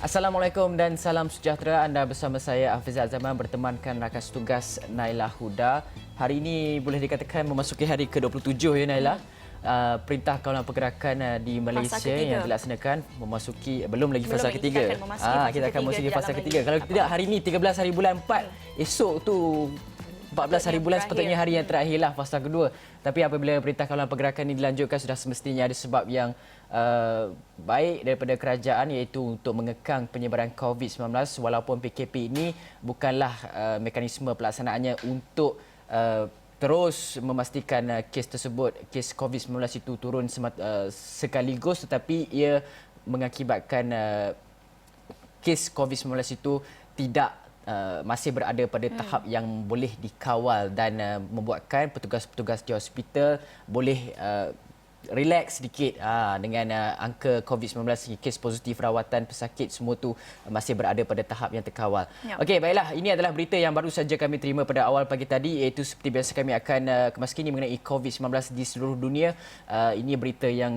Assalamualaikum dan salam sejahtera. Anda bersama saya Hafizah Zaman bertemankan rakan tugas Naila Huda. Hari ini boleh dikatakan memasuki hari ke-27 ya Naila. Perintah Kawalan Pergerakan di Malaysia yang dilaksanakan memasuki belum lagi fasa ketiga. Kita akan memasuki fasa ketiga. Kalau tidak hari ini 13 hari bulan 4, esok tu 14 hari bulan sepatutnya hari yang terakhirlah fasa kedua. Tapi apabila Perintah Kawalan Pergerakan ini dilanjutkan sudah semestinya ada sebab yang baik daripada kerajaan iaitu untuk mengekang penyebaran COVID-19 walaupun PKP ini bukanlah mekanisme pelaksanaannya untuk terus memastikan kes tersebut, kes COVID-19 itu turun sekaligus, tetapi ia mengakibatkan kes COVID-19 itu tidak masih berada pada tahap yang boleh dikawal dan membuatkan petugas-petugas di hospital boleh relax sedikit dengan angka COVID-19, kes positif, rawatan, pesakit semua tu masih berada pada tahap yang terkawal. Okey, baiklah, ini adalah berita yang baru saja kami terima pada awal pagi tadi, iaitu seperti biasa kami akan kemaskini mengenai COVID-19 di seluruh dunia. Ini berita yang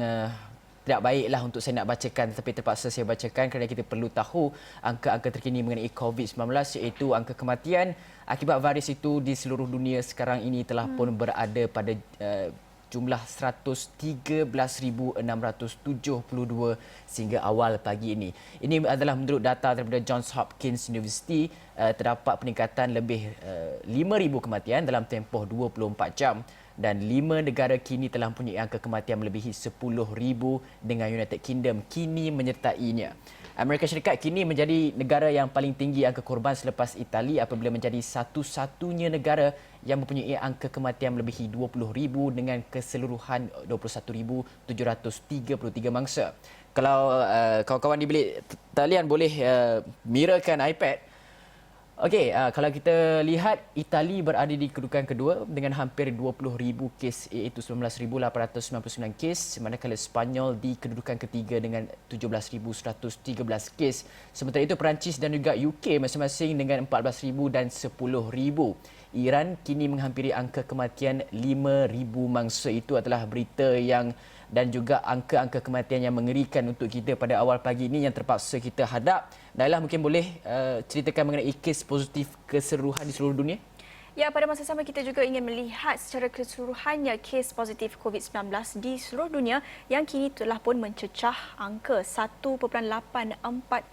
tidak baiklah untuk saya nak bacakan, tetapi terpaksa saya bacakan kerana kita perlu tahu angka-angka terkini mengenai COVID-19, iaitu angka kematian akibat virus itu di seluruh dunia sekarang ini telah pun berada pada jumlah 113,672 sehingga awal pagi ini. Ini adalah menurut data daripada Johns Hopkins University. Terdapat peningkatan lebih 5,000 kematian dalam tempoh 24 jam dan 5 negara kini telah mempunyai angka kematian melebihi 10,000 dengan United Kingdom kini menyertainya. Amerika Syarikat kini menjadi negara yang paling tinggi angka korban selepas Itali apabila menjadi satu-satunya negara yang mempunyai angka kematian melebihi 20,000 dengan keseluruhan 21,733 mangsa. Kalau kawan-kawan di bilik talian boleh mirrorkan iPad. Okey, kalau kita lihat Itali berada di kedudukan kedua dengan hampir 20,000 kes, iaitu 19,899 kes, manakala Sepanyol di kedudukan ketiga dengan 17,113 kes. Sementara itu Perancis dan juga UK masing-masing dengan 14,000 dan 10,000. Iran kini menghampiri angka kematian 5,000 mangsa. Itu adalah berita yang dan juga angka-angka kematian yang mengerikan untuk kita pada awal pagi ini yang terpaksa kita hadap. Naila, mungkin boleh ceritakan mengenai kes positif keseluruhan di seluruh dunia? Ya, pada masa sama kita juga ingin melihat secara keseluruhannya kes positif COVID-19 di seluruh dunia yang kini telah pun mencecah angka 1.84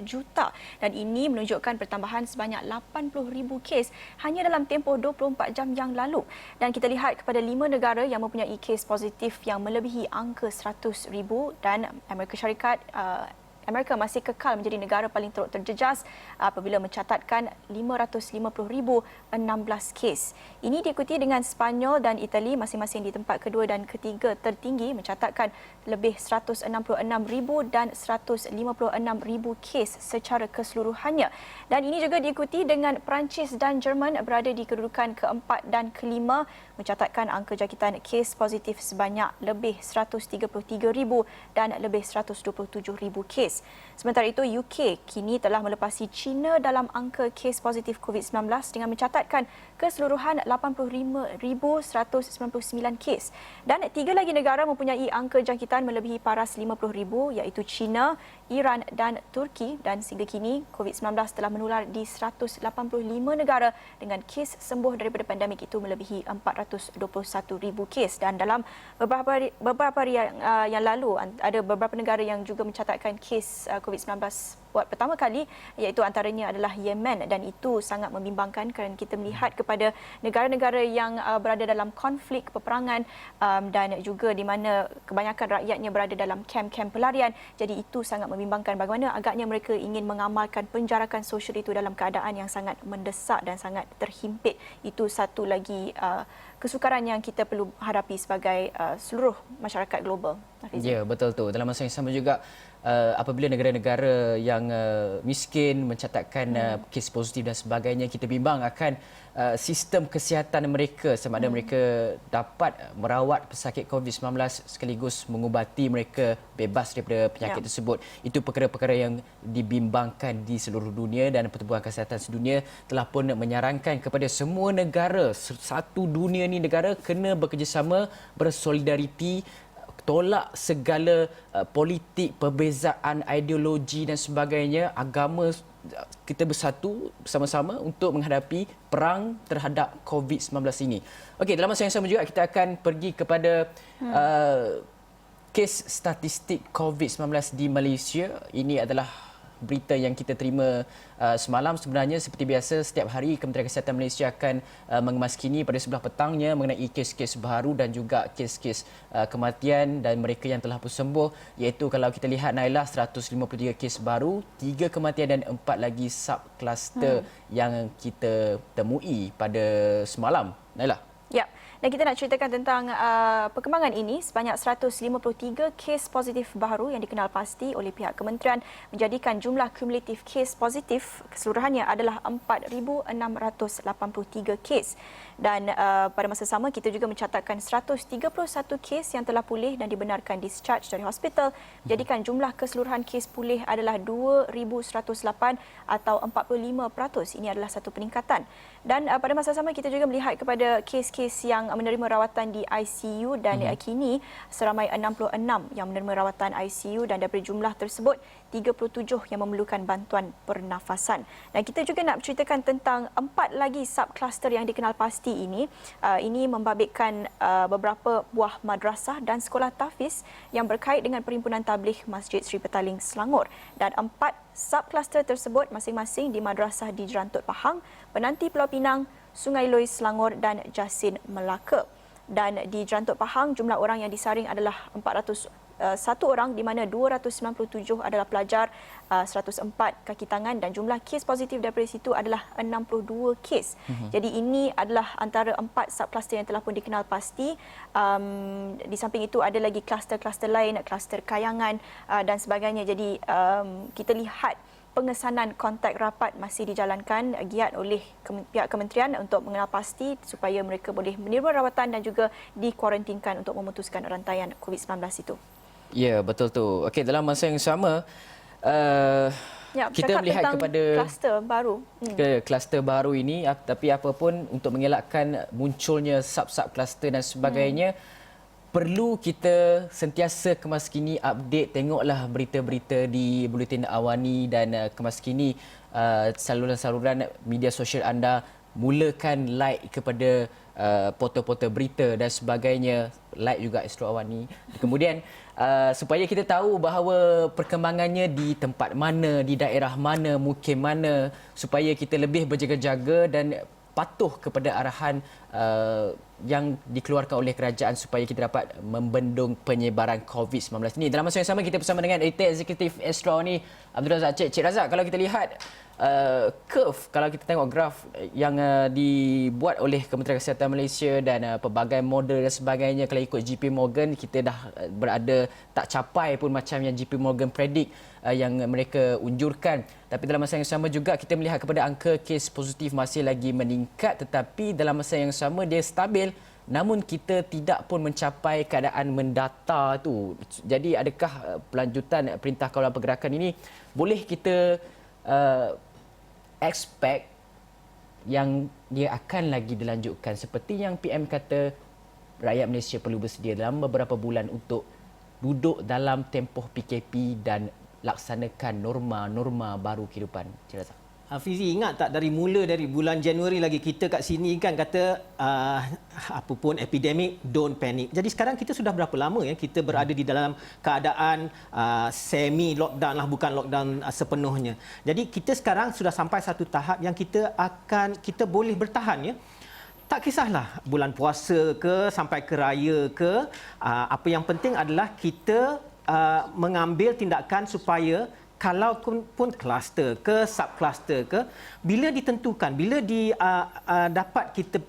juta dan ini menunjukkan pertambahan sebanyak 80,000 kes hanya dalam tempoh 24 jam yang lalu. Dan kita lihat kepada 5 negara yang mempunyai kes positif yang melebihi angka 100,000 dan Amerika masih kekal menjadi negara paling teruk terjejas apabila mencatatkan 550,016 kes. Ini diikuti dengan Sepanyol dan Itali masing-masing di tempat kedua dan ketiga tertinggi mencatatkan lebih 166,000 dan 156,000 kes secara keseluruhannya. Dan ini juga diikuti dengan Perancis dan Jerman berada di kedudukan keempat dan kelima mencatatkan angka jangkitan kes positif sebanyak lebih 133,000 dan lebih 127,000 kes. Sementara itu, UK kini telah melepasi China dalam angka kes positif COVID-19 dengan mencatatkan keseluruhan 85,199 kes. Dan 3 lagi negara mempunyai angka jangkitan melebihi paras 50,000 iaitu China, Iran dan Turki. Dan sehingga kini COVID-19 telah menular di 185 negara dengan kes sembuh daripada pandemik itu melebihi 421,000 kes. Dan dalam beberapa hari yang lalu ada beberapa negara yang juga mencatatkan kes COVID-19 buat pertama kali, iaitu antaranya adalah Yemen, dan itu sangat membimbangkan kerana kita melihat kepada negara-negara yang berada dalam konflik peperangan dan juga di mana kebanyakan rakyatnya berada dalam kem-kem pelarian. Jadi itu sangat membimbangkan bagaimana agaknya mereka ingin mengamalkan penjarakan sosial itu dalam keadaan yang sangat mendesak dan sangat terhimpit. Itu satu lagi kesukaran yang kita perlu hadapi sebagai seluruh masyarakat global. Ya, betul tu. Dalam masa yang sama juga apabila negara-negara yang miskin mencatatkan kes positif dan sebagainya, kita bimbang akan sistem kesihatan mereka, sama ada mereka dapat merawat pesakit COVID-19 sekaligus mengubati mereka bebas daripada penyakit tersebut. Itu perkara-perkara yang dibimbangkan di seluruh dunia dan Pertubuhan Kesihatan Sedunia telah pun menyarankan kepada semua negara, satu dunia ni negara kena bekerjasama, bersolidariti tolak segala politik, perbezaan ideologi dan sebagainya, agama, kita bersatu bersama-sama untuk menghadapi perang terhadap COVID-19 ini. Okey, dalam masa yang sama juga kita akan pergi kepada kes statistik COVID-19 di Malaysia. Ini adalah berita yang kita terima semalam. Sebenarnya seperti biasa setiap hari Kementerian Kesihatan Malaysia akan mengemaskini pada sebelah petangnya mengenai kes-kes baru dan juga kes-kes kematian dan mereka yang telah pun sembuh, iaitu kalau kita lihat Naila, 153 kes baru, 3 kematian dan 4 lagi subkluster yang kita temui pada semalam. Naila. Ya, dan kita nak ceritakan tentang perkembangan ini. Sebanyak 153 kes positif baru yang dikenal pasti oleh pihak kementerian menjadikan jumlah kumulatif kes positif keseluruhannya adalah 4,683 kes. Dan pada masa sama kita juga mencatatkan 131 kes yang telah pulih dan dibenarkan discharge dari hospital, menjadikan jumlah keseluruhan kes pulih adalah 2,108 atau 45%. Ini adalah satu peningkatan. Dan pada masa sama kita juga melihat kepada kes-kes yang menerima rawatan di ICU dan kini seramai 66 yang menerima rawatan ICU dan daripada jumlah tersebut 37 yang memerlukan bantuan pernafasan. Dan kita juga nak ceritakan tentang 4 lagi subkluster yang dikenal pasti ini. Ini membabitkan beberapa buah madrasah dan sekolah tahfiz yang berkait dengan Perhimpunan Tabligh Masjid Sri Petaling Selangor. Dan 4 subkluster tersebut masing-masing di madrasah di Jerantut Pahang, Penanti Pulau Pinang, Sungai Lois Selangor dan Jasin Melaka. Dan di Jerantut Pahang jumlah orang yang disaring adalah 401 orang, di mana 297 adalah pelajar, 104 kaki tangan dan jumlah kes positif daripada situ adalah 62 kes. Jadi ini adalah antara 4 subkluster yang telah pun dikenal pasti. Di samping itu ada lagi kluster-kluster lain, kluster kayangan dan sebagainya. Jadi kita lihat pengesanan kontak rapat masih dijalankan giat oleh pihak kementerian untuk mengenal pasti supaya mereka boleh menerima rawatan dan juga dikuarantinkan untuk memutuskan rantaian COVID-19 itu. Ya, betul tu. Okey, dalam masa yang sama kita melihat kepada kluster baru. Kluster baru ini, tapi apapun untuk mengelakkan munculnya sub-sub kluster dan sebagainya, perlu kita sentiasa kemaskini update, tengoklah berita-berita di Buletin Awani dan kemaskini saluran-saluran media sosial anda, mulakan like kepada portal-portal berita dan sebagainya, like juga Astro Awani. Kemudian supaya kita tahu bahawa perkembangannya di tempat mana, di daerah mana, mukim mana, supaya kita lebih berjaga-jaga dan patuh kepada arahan yang dikeluarkan oleh kerajaan supaya kita dapat membendung penyebaran COVID-19 ini. Dalam masa yang sama kita bersama dengan Editor Eksekutif Astro ni, Abdul Razak. Cik Razak, kalau kita lihat curve, kalau kita tengok graf yang dibuat oleh Kementerian Kesihatan Malaysia dan pelbagai model dan sebagainya, kalau ikut JP Morgan kita dah berada tak capai pun macam yang JP Morgan predict yang mereka unjurkan. Tapi dalam masa yang sama juga kita melihat kepada angka kes positif masih lagi meningkat, tetapi dalam masa yang sama dia stabil, namun kita tidak pun mencapai keadaan mendata tu. Jadi adakah pelanjutan Perintah Kawalan Pergerakan ini boleh kita expect yang dia akan lagi dilanjutkan, seperti yang PM kata rakyat Malaysia perlu bersedia dalam beberapa bulan untuk duduk dalam tempoh PKP dan laksanakan norma-norma baru kehidupan. Cik Razak. Fizi, ingat tak dari bulan Januari lagi kita kat sini kan kata apapun epidemik, don't panic. Jadi sekarang kita sudah berapa lama ya kita berada di dalam keadaan semi lockdown lah, bukan lockdown sepenuhnya. Jadi kita sekarang sudah sampai satu tahap yang kita boleh bertahan ya. Tak kisahlah bulan puasa ke sampai ke raya ke, apa yang penting adalah kita mengambil tindakan supaya kalau pun kluster ke subkluster ke, bila ditentukan, bila dapat kita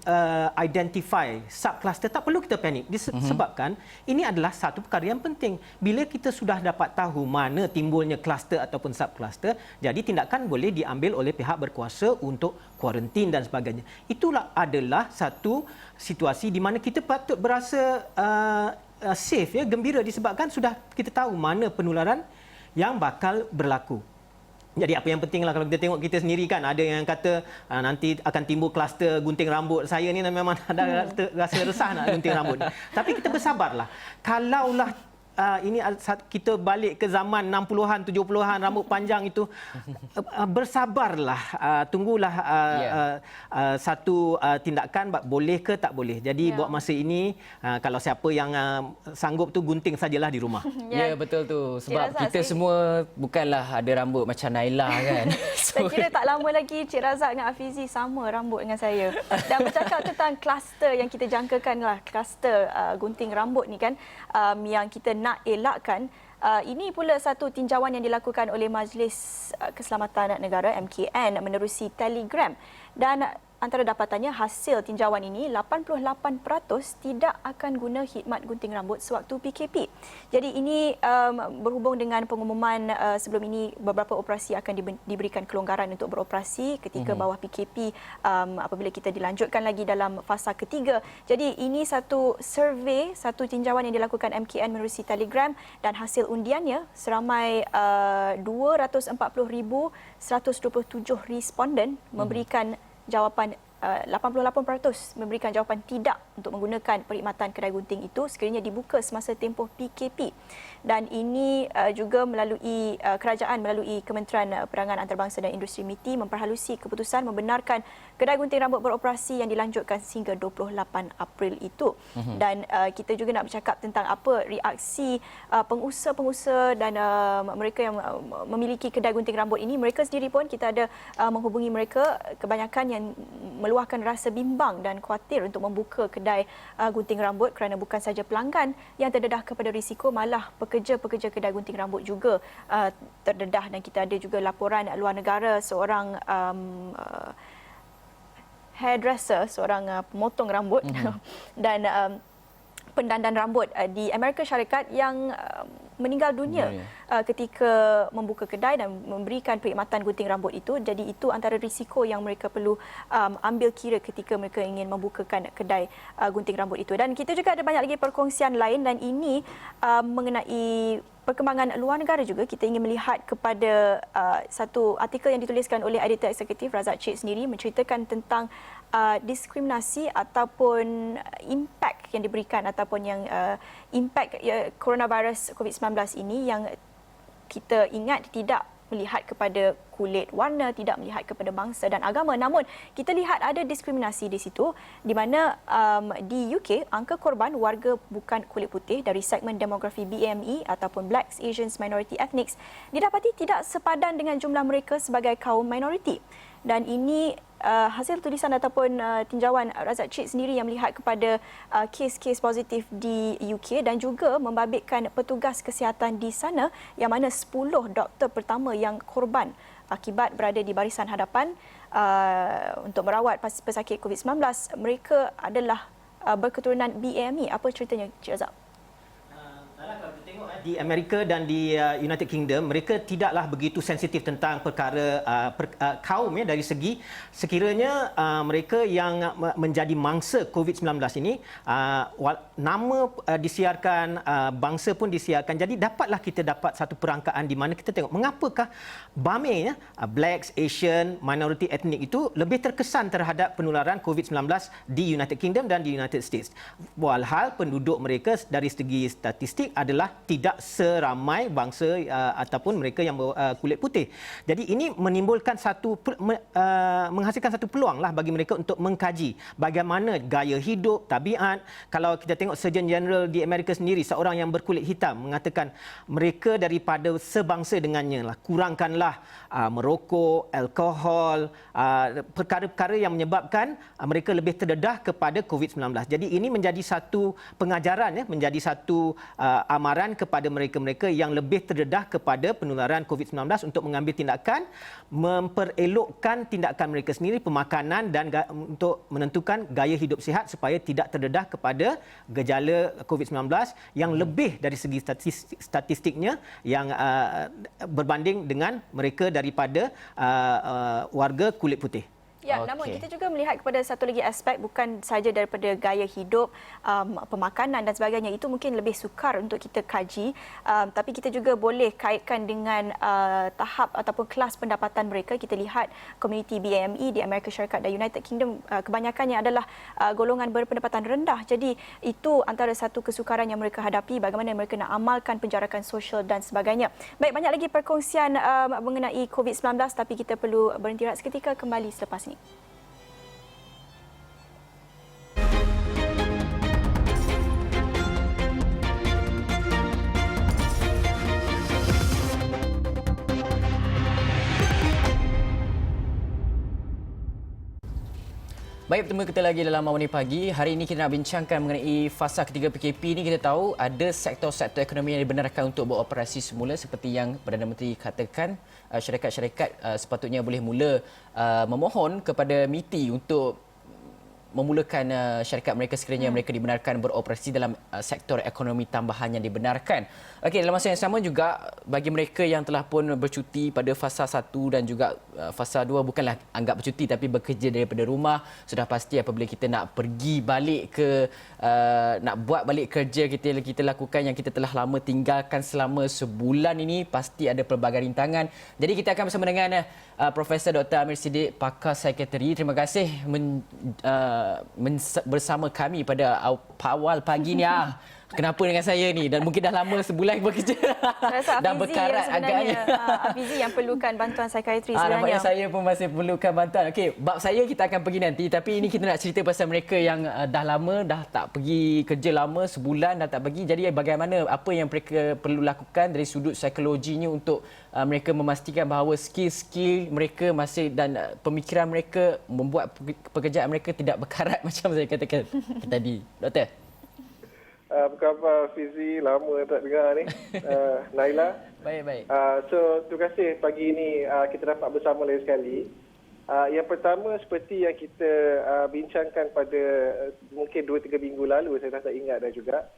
identify subkluster, tak perlu kita panik disebabkan ini adalah satu perkara yang penting. Bila kita sudah dapat tahu mana timbulnya kluster ataupun subkluster, jadi tindakan boleh diambil oleh pihak berkuasa untuk kuarantin dan sebagainya. Itulah adalah satu situasi di mana kita patut berasa safe ya, gembira disebabkan sudah kita tahu mana penularan yang bakal berlaku. Jadi apa yang penting lah kalau kita tengok kita sendiri kan, ada yang kata nanti akan timbul kluster gunting rambut. Saya ni memang ada rasa resah nak gunting rambut. Tapi kita bersabarlah. Kalaulah ini kita balik ke zaman 60-an, 70-an, rambut panjang itu, bersabarlah, tunggulah satu tindakan, boleh ke tak boleh. Jadi buat masa ini, kalau siapa yang sanggup tu gunting sajalah di rumah. Ya, betul tu. Sebab kita semua bukanlah ada rambut macam Naila kan. Saya kira tak lama lagi Cik Razak dengan Afizi sama rambut dengan saya. Dan bercakap tentang kluster yang kita jangkakan lah, kluster gunting rambut ni kan, yang kita nak elakkan. Ini pula satu tinjauan yang dilakukan oleh Majlis Keselamatan Negara MKN menerusi Telegram. Dan antara dapatannya, hasil tinjauan ini 88% tidak akan guna khidmat gunting rambut sewaktu PKP. Jadi ini berhubung dengan pengumuman sebelum ini beberapa operasi akan diberikan kelonggaran untuk beroperasi ketika bawah PKP apabila kita dilanjutkan lagi dalam fasa ketiga. Jadi ini satu survey, satu tinjauan yang dilakukan MKN menerusi Telegram dan hasil undiannya seramai 240,127 responden memberikan jawapan 88% memberikan jawapan tidak untuk menggunakan perkhidmatan kedai gunting itu sekiranya dibuka semasa tempoh PKP. Dan ini juga melalui kerajaan melalui Kementerian Perangan Antarabangsa dan Industri MITI memperhalusi keputusan membenarkan kedai gunting rambut beroperasi yang dilanjutkan sehingga 28 April itu. Dan kita juga nak bercakap tentang apa reaksi pengusaha-pengusaha dan mereka yang memiliki kedai gunting rambut ini. Mereka sendiri pun kita ada menghubungi mereka, kebanyakan yang meluahkan rasa bimbang dan khawatir untuk membuka kedai gunting rambut kerana bukan saja pelanggan yang terdedah kepada risiko, malah pekerja-pekerja kedai gunting rambut juga terdedah. Dan kita ada juga laporan luar negara, seorang hairdresser, seorang pemotong rambut dan pendandan rambut di Amerika Syarikat yang meninggal dunia ketika membuka kedai dan memberikan perkhidmatan gunting rambut itu. Jadi itu antara risiko yang mereka perlu ambil kira ketika mereka ingin membukakan kedai gunting rambut itu. Dan kita juga ada banyak lagi perkongsian lain, dan ini mengenai perkembangan luar negara juga. Kita ingin melihat kepada satu artikel yang dituliskan oleh editor eksekutif Razak Cik sendiri, menceritakan tentang diskriminasi ataupun impak yang diberikan ataupun yang impak coronavirus COVID-19 ini, yang kita ingat tidak melihat kepada kulit, warna, tidak melihat kepada bangsa dan agama. Namun kita lihat ada diskriminasi di situ, di mana di UK angka korban warga bukan kulit putih dari segmen demografi BME ataupun Blacks, Asians, Minority Ethnics didapati tidak sepadan dengan jumlah mereka sebagai kaum minoriti. Dan ini hasil tulisan ataupun tinjauan Razak Cik sendiri yang melihat kepada kes-kes positif di UK dan juga membabitkan petugas kesihatan di sana, yang mana 10 doktor pertama yang korban akibat berada di barisan hadapan untuk merawat pesakit COVID-19, mereka adalah berketurunan BME. Apa ceritanya, Cik Razak? Kalau kita tengok di Amerika dan di United Kingdom, mereka tidaklah begitu sensitif tentang perkara kaum dari segi sekiranya mereka yang menjadi mangsa COVID-19 ini, nama disiarkan, bangsa pun disiarkan. Jadi dapatlah kita dapat satu perangkaan di mana kita tengok mengapakah BAME, Blacks, Asian, Minority Ethnic itu lebih terkesan terhadap penularan COVID-19 di United Kingdom dan di United States. Walhal penduduk mereka dari segi statistik adalah tidak seramai bangsa ataupun mereka yang kulit putih. Jadi ini menimbulkan menghasilkan satu peluang lah bagi mereka untuk mengkaji bagaimana gaya hidup, tabiat. Kalau kita tengok Surgeon General di Amerika sendiri, seorang yang berkulit hitam, mengatakan mereka daripada sebangsa dengannya lah, kurangkanlah merokok, alkohol, perkara-perkara yang menyebabkan mereka lebih terdedah kepada COVID-19. Jadi ini menjadi satu pengajaran, menjadi satu amaran kepada mereka-mereka yang lebih terdedah kepada penularan COVID-19 untuk mengambil tindakan, memperelokkan tindakan mereka sendiri, pemakanan dan untuk menentukan gaya hidup sihat supaya tidak terdedah kepada gejala COVID-19 yang lebih dari segi statistiknya yang berbanding dengan mereka daripada warga kulit putih. Ya, namun kita juga melihat kepada satu lagi aspek bukan saja daripada gaya hidup, pemakanan dan sebagainya. Itu mungkin lebih sukar untuk kita kaji. Tapi kita juga boleh kaitkan dengan tahap ataupun kelas pendapatan mereka. Kita lihat komuniti BAME di Amerika Syarikat dan United Kingdom kebanyakannya adalah golongan berpendapatan rendah. Jadi itu antara satu kesukaran yang mereka hadapi, bagaimana mereka nak amalkan penjarakan sosial dan sebagainya. Baik, banyak lagi perkongsian mengenai COVID-19 tapi kita perlu berhenti rehat seketika, kembali selepas ini. Baik, bertemu kita lagi dalam Awani Pagi. Hari ini kita nak bincangkan mengenai fasa ketiga PKP ini. Kita tahu ada sektor-sektor ekonomi yang dibenarkan untuk beroperasi semula seperti yang Perdana Menteri katakan. Syarikat-syarikat sepatutnya boleh mula memohon kepada MITI untuk memulakan syarikat mereka sekiranya mereka dibenarkan beroperasi dalam sektor ekonomi tambahan yang dibenarkan. Okey, dalam masa yang sama juga bagi mereka yang telah pun bercuti pada fasa 1 dan juga fasa 2 bukanlah anggap bercuti tapi bekerja daripada rumah, sudah pasti apabila kita nak pergi balik ke nak buat balik kerja kita lakukan yang kita telah lama tinggalkan selama sebulan ini, pasti ada pelbagai rintangan. Jadi kita akan bersama dengan Profesor Dr. Amir Siddiq, pakar psikiatri. Terima kasih bersama kami pada awal pagi ni. Kenapa dengan saya ni? Dan mungkin dah lama sebulan bekerja. Rasa dan Afizi berkarat yang agaknya. Afizi yang perlukan bantuan psikiatri sebenarnya. Nampaknya saya pun masih perlukan bantuan. Okey, bab saya kita akan pergi nanti. Tapi ini kita nak cerita pasal mereka yang dah lama, dah tak pergi kerja lama, sebulan dah tak pergi. Jadi bagaimana, apa yang mereka perlu lakukan dari sudut psikologinya untuk mereka memastikan bahawa skill-skill mereka masih dan pemikiran mereka membuat pekerjaan mereka tidak berkarat macam saya katakan tadi. Doktor? Apa khabar Fizi? Lama tak dengar ni. Naila. Baik. So, terima kasih pagi ini kita dapat bersama lagi sekali. Yang pertama, seperti yang kita bincangkan pada mungkin 2-3 minggu lalu, saya tak ingat dah juga,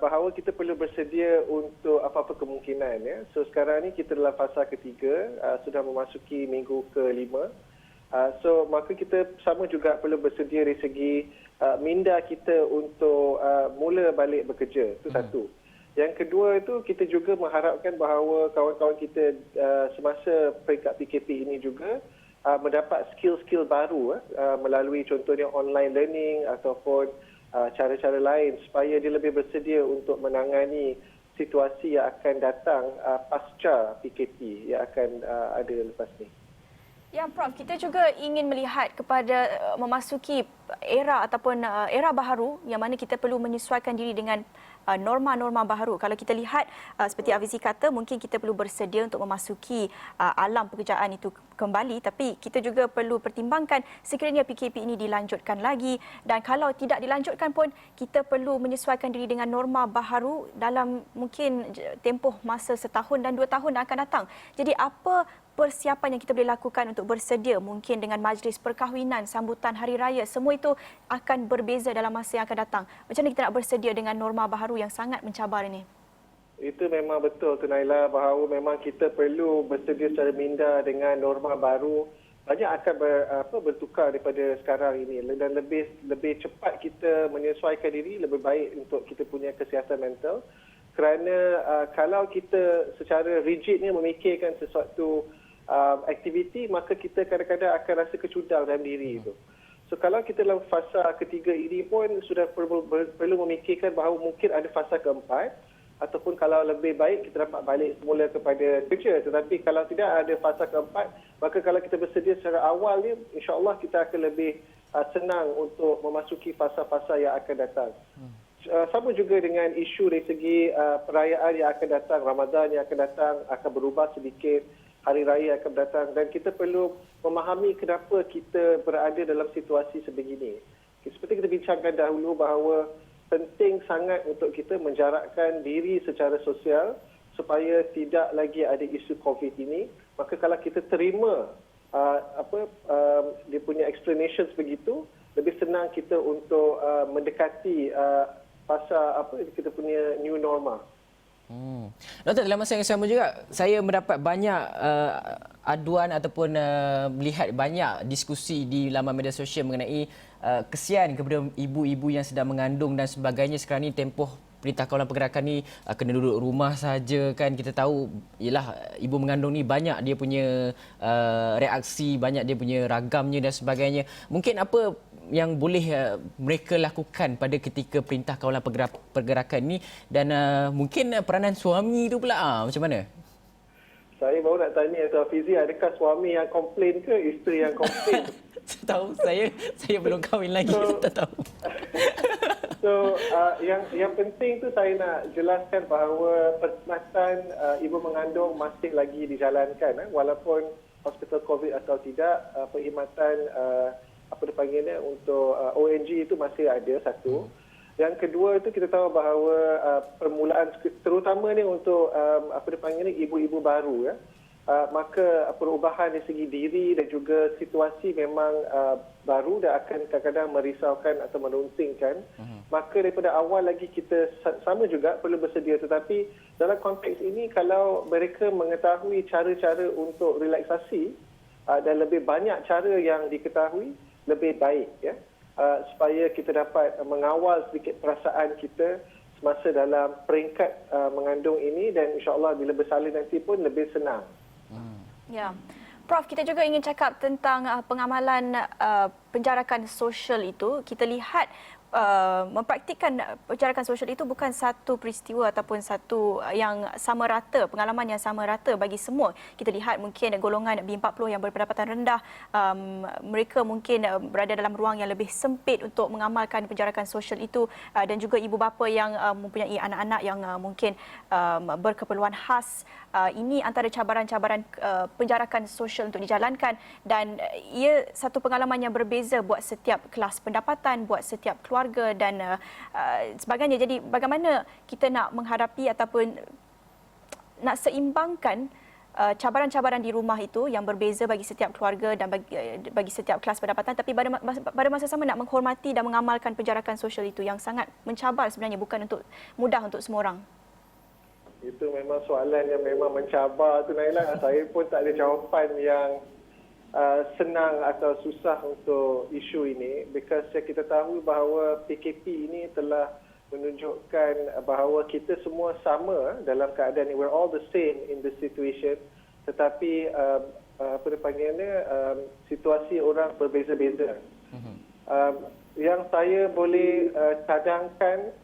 bahawa kita perlu bersedia untuk apa-apa kemungkinan. Ya. So, sekarang ni kita dalam fasa ketiga, sudah memasuki minggu ke-5. So, maka kita sama juga perlu bersedia dari segi minda kita untuk mula balik bekerja. Itu satu. Yang kedua itu kita juga mengharapkan bahawa kawan-kawan kita semasa peringkat PKP ini juga mendapat skill-skill baru melalui contohnya online learning ataupun cara-cara lain supaya dia lebih bersedia untuk menangani situasi yang akan datang pasca PKP yang akan ada lepas ni. Ya, Prof, kita juga ingin melihat kepada memasuki era ataupun era baharu yang mana kita perlu menyesuaikan diri dengan norma-norma baharu. Kalau kita lihat seperti Afizi kata, mungkin kita perlu bersedia untuk memasuki alam pekerjaan itu kembali, tapi kita juga perlu pertimbangkan sekiranya PKP ini dilanjutkan lagi, dan kalau tidak dilanjutkan pun kita perlu menyesuaikan diri dengan norma baharu dalam mungkin tempoh masa 1 tahun dan 2 tahun yang akan datang. Jadi apa persiapan yang kita boleh lakukan untuk bersedia mungkin dengan majlis perkahwinan, sambutan hari raya, semua itu akan berbeza dalam masa yang akan datang. Macam mana kita nak bersedia dengan norma baharu yang sangat mencabar ini? Itu memang betul tu Naila, bahawa memang kita perlu bersedia secara minda dengan norma baru. Banyak akan bertukar daripada sekarang ini dan lebih cepat kita menyesuaikan diri, lebih baik untuk kita punya kesihatan mental. Kerana kalau kita secara rigidnya memikirkan sesuatu aktiviti, maka kita kadang-kadang akan rasa kecudang dalam diri itu. So kalau kita dalam fasa ketiga ini pun sudah perlu memikirkan bahawa mungkin ada fasa keempat, ataupun kalau lebih baik kita dapat balik semula kepada kerja. Tetapi kalau tidak ada fasa keempat, maka kalau kita bersedia secara awal ni, insya-Allah kita akan lebih senang untuk memasuki fasa-fasa yang akan datang. Sama juga dengan isu dari segi perayaan yang akan datang, Ramadan yang akan datang akan berubah sedikit, hari raya akan datang, dan kita perlu memahami kenapa kita berada dalam situasi sebegini. Seperti kita bincangkan dahulu bahawa penting sangat untuk kita menjarakkan diri secara sosial supaya tidak lagi ada isu COVID ini. Maka kalau kita terima dia punya explanations begitu, lebih senang kita untuk mendekati fasa kita punya new normal. Doktor, dalam masa yang sama juga saya mendapat banyak aduan ataupun melihat banyak diskusi di laman media sosial mengenai kesian kepada ibu-ibu yang sedang mengandung dan sebagainya. Sekarang ni tempoh Perintah Kawalan Pergerakan ni kena duduk rumah saja kan. Kita tahu ialah ibu mengandung ni banyak dia punya reaksi, banyak dia punya ragamnya dan sebagainya. Mungkin apa yang boleh mereka lakukan pada ketika Perintah Kawalan Pergerakan ni, dan mungkin peranan suami tu pula macam mana? Saya baru nak tanya Tuan Fizi, adakah suami yang komplain ke isteri yang komplain? Saya tahu, saya belum kahwin lagi, tak tahu. So, yang penting tu saya nak jelaskan bahawa perkhidmatan ibu mengandung masih lagi dijalankan. Walaupun hospital COVID atau tidak, perkhidmatan apa dipanggilnya untuk ONG itu masih ada, satu. Yang kedua itu kita tahu bahawa permulaan terutama ni untuk apa dipanggilnya ibu-ibu baru ya. Maka perubahan dari segi diri dan juga situasi memang baru dan akan kadang-kadang merisaukan atau merunsingkan. Maka daripada awal lagi kita sama juga perlu bersedia, tetapi dalam konteks ini kalau mereka mengetahui cara-cara untuk relaksasi dan lebih banyak cara yang diketahui, lebih baik ya, supaya kita dapat mengawal sedikit perasaan kita semasa dalam peringkat mengandung ini, dan insya-Allah bila bersalin nanti pun lebih senang. Ya. Prof, kita juga ingin cakap tentang pengamalan penjarakan sosial itu. Kita lihat mempraktikkan penjarakan sosial itu bukan satu peristiwa ataupun satu yang sama rata, pengalaman yang sama rata bagi semua. Kita lihat mungkin golongan B40 yang berpendapatan rendah, mereka mungkin berada dalam ruang yang lebih sempit untuk mengamalkan penjarakan sosial itu, dan juga ibu bapa yang mempunyai anak-anak yang mungkin berkeperluan khas. Ini antara cabaran-cabaran penjarakan sosial untuk dijalankan, dan ia satu pengalaman yang berbeza buat setiap kelas pendapatan, buat setiap keluarga dan sebagainya. Jadi bagaimana kita nak menghadapi ataupun nak seimbangkan cabaran-cabaran di rumah itu yang berbeza bagi setiap keluarga dan bagi setiap kelas pendapatan, tapi pada masa sama nak menghormati dan mengamalkan penjarakan sosial itu yang sangat mencabar sebenarnya, bukan untuk mudah untuk semua orang. Itu memang soalan yang memang mencabar tu Naila. Saya pun tak ada jawapan yang senang atau susah untuk isu ini, because kita tahu bahawa PKP ini telah menunjukkan bahawa kita semua sama dalam keadaan ini. We're all the same in the situation, tetapi apa dipanggilnya, situasi orang berbeza-beza. Yang saya boleh cadangkan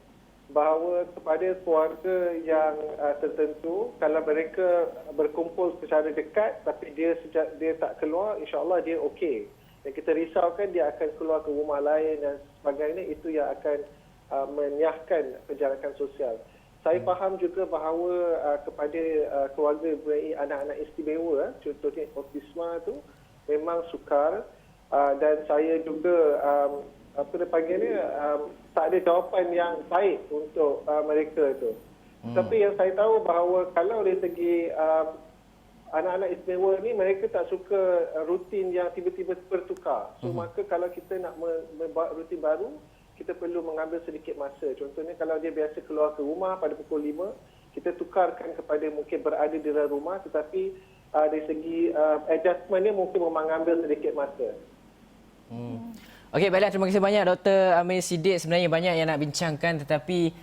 bahawa kepada keluarga yang tertentu, kalau mereka berkumpul secara dekat tapi dia tak keluar, insya-Allah dia okey. Yang kita risaukan dia akan keluar ke rumah lain dan sebagainya, itu yang akan menyahkan penjarakan sosial. Saya faham juga bahawa kepada keluarga mempunyai anak-anak istimewa, contohnya autisma tu memang sukar, dan saya juga apa dipanggilnya, tak ada jawapan yang baik untuk mereka tu. Tapi yang saya tahu bahawa kalau dari segi anak-anak istimewa ni, mereka tak suka rutin yang tiba-tiba bertukar. So maka kalau kita nak membuat rutin baru, kita perlu mengambil sedikit masa. Contohnya kalau dia biasa keluar ke rumah pada pukul 5, kita tukarkan kepada mungkin berada di dalam rumah, tetapi dari segi adjustment ni mungkin mengambil sedikit masa. Okey, baiklah, terima kasih banyak Dr. Amir Siddiq. Sebenarnya banyak yang nak bincangkan, tetapi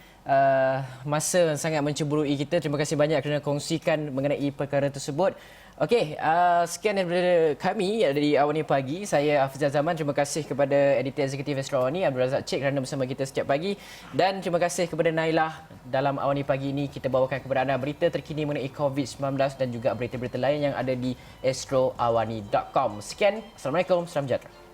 masa sangat menceburui kita. Terima kasih banyak kerana kongsikan mengenai perkara tersebut. Okey, sekian daripada kami dari Awani Pagi. Saya Hafizal Zaman. Terima kasih kepada editor eksekutif Astro Awani, Abdul Razak Cik, kerana bersama kita setiap pagi. Dan terima kasih kepada Nailah. Dalam Awani Pagi ini kita bawakan kepada anda berita terkini mengenai COVID-19 dan juga berita-berita lain yang ada di astroawani.com. Sekian, Assalamualaikum, salam sejahtera.